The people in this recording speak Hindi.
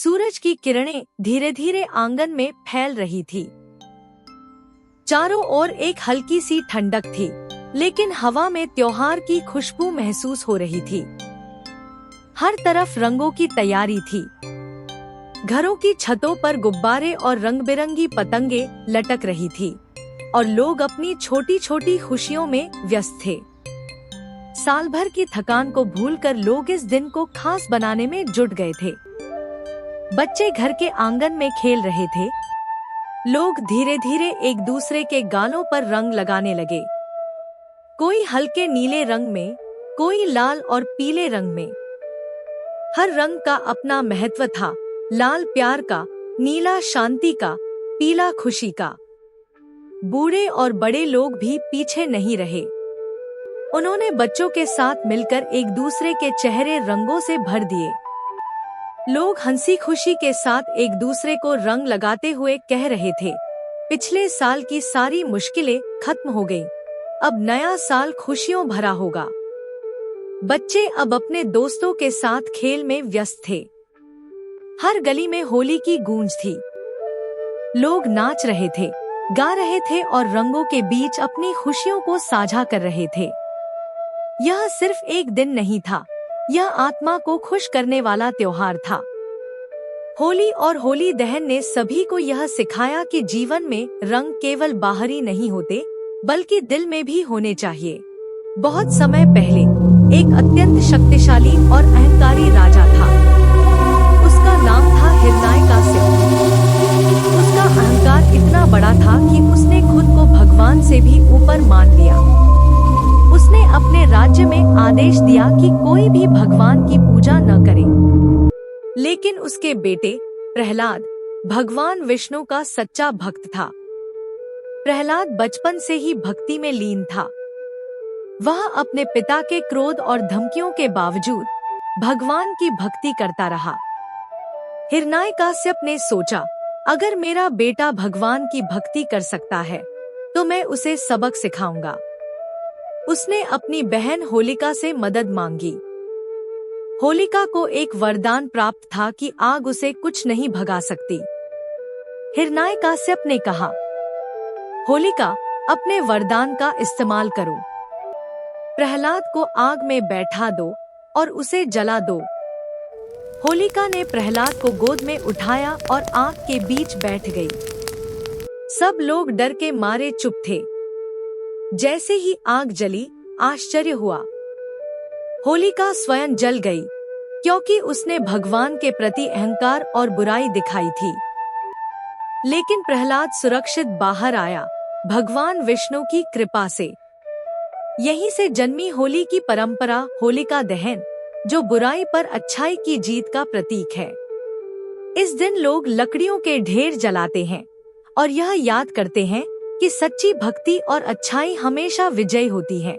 सूरज की किरणें धीरे धीरे आंगन में फैल रही थी। चारों ओर एक हल्की सी ठंडक थी, लेकिन हवा में त्योहार की खुशबू महसूस हो रही थी। हर तरफ रंगों की तैयारी थी। घरों की छतों पर गुब्बारे और रंग बिरंगी पतंगे लटक रही थी और लोग अपनी छोटी छोटी खुशियों में व्यस्त थे। साल भर की थकान को भूलकर लोग इस दिन को खास बनाने में जुट गए थे। बच्चे घर के आंगन में खेल रहे थे। लोग धीरे धीरे एक दूसरे के गालों पर रंग लगाने लगे। कोई हल्के नीले रंग में, कोई लाल और पीले रंग में। हर रंग का अपना महत्व था। लाल प्यार का, नीला शांति का, पीला खुशी का। बूढ़े और बड़े लोग भी पीछे नहीं रहे। उन्होंने बच्चों के साथ मिलकर एक दूसरे के चेहरे रंगों से भर दिए। लोग हंसी खुशी के साथ एक दूसरे को रंग लगाते हुए कह रहे थे, पिछले साल की सारी मुश्किलें खत्म हो गईं। अब नया साल खुशियों भरा होगा। बच्चे अब अपने दोस्तों के साथ खेल में व्यस्त थे। हर गली में होली की गूंज थी। लोग नाच रहे थे, गा रहे थे और रंगों के बीच अपनी खुशियों को साझा कर रहे थे। यह सिर्फ एक दिन नहीं था, यह आत्मा को खुश करने वाला त्योहार था। होली और होली दहन ने सभी को यह सिखाया कि जीवन में रंग केवल बाहरी नहीं होते, बल्कि दिल में भी होने चाहिए। बहुत समय पहले एक अत्यंत शक्तिशाली और अहंकारी राजा था। उसका नाम था हिरण्यकश्यप। उसका अहंकार इतना बड़ा था कि उसने खुद को भगवान से भी ऊपर मान लिया। उसने अपने राज्य में आदेश दिया कि कोई भी भगवान की पूजा न करे। लेकिन उसके बेटे प्रहलाद भगवान विष्णु का सच्चा भक्त था। प्रहलाद बचपन से ही भक्ति में लीन था। वह अपने पिता के क्रोध और धमकियों के बावजूद भगवान की भक्ति करता रहा। हिरण्यकश्यप ने सोचा, अगर मेरा बेटा भगवान की भक्ति कर सकता है, तो मैं उसे सबक सिखाऊंगा। उसने अपनी बहन होलिका से मदद मांगी। होलिका को एक वरदान प्राप्त था कि आग उसे कुछ नहीं भगा सकती। हिरण्यकश्यप ने कहा, होलिका, अपने वरदान का इस्तेमाल करो। प्रहलाद को आग में बैठा दो और उसे जला दो। होलिका ने प्रहलाद को गोद में उठाया और आग के बीच बैठ गई। सब लोग डर के मारे चुप थे। जैसे ही आग जली, आश्चर्य हुआ। होलिका स्वयं जल गई, क्योंकि उसने भगवान के प्रति अहंकार और बुराई दिखाई थी। लेकिन प्रहलाद सुरक्षित बाहर आया, भगवान विष्णु की कृपा से। यहीं से जन्मी होली की परंपरा, होलिका दहन, जो बुराई पर अच्छाई की जीत का प्रतीक है। इस दिन लोग लकड़ियों के ढेर जलाते हैं और यह याद करते हैं कि सच्ची भक्ति और अच्छाई हमेशा विजयी होती है।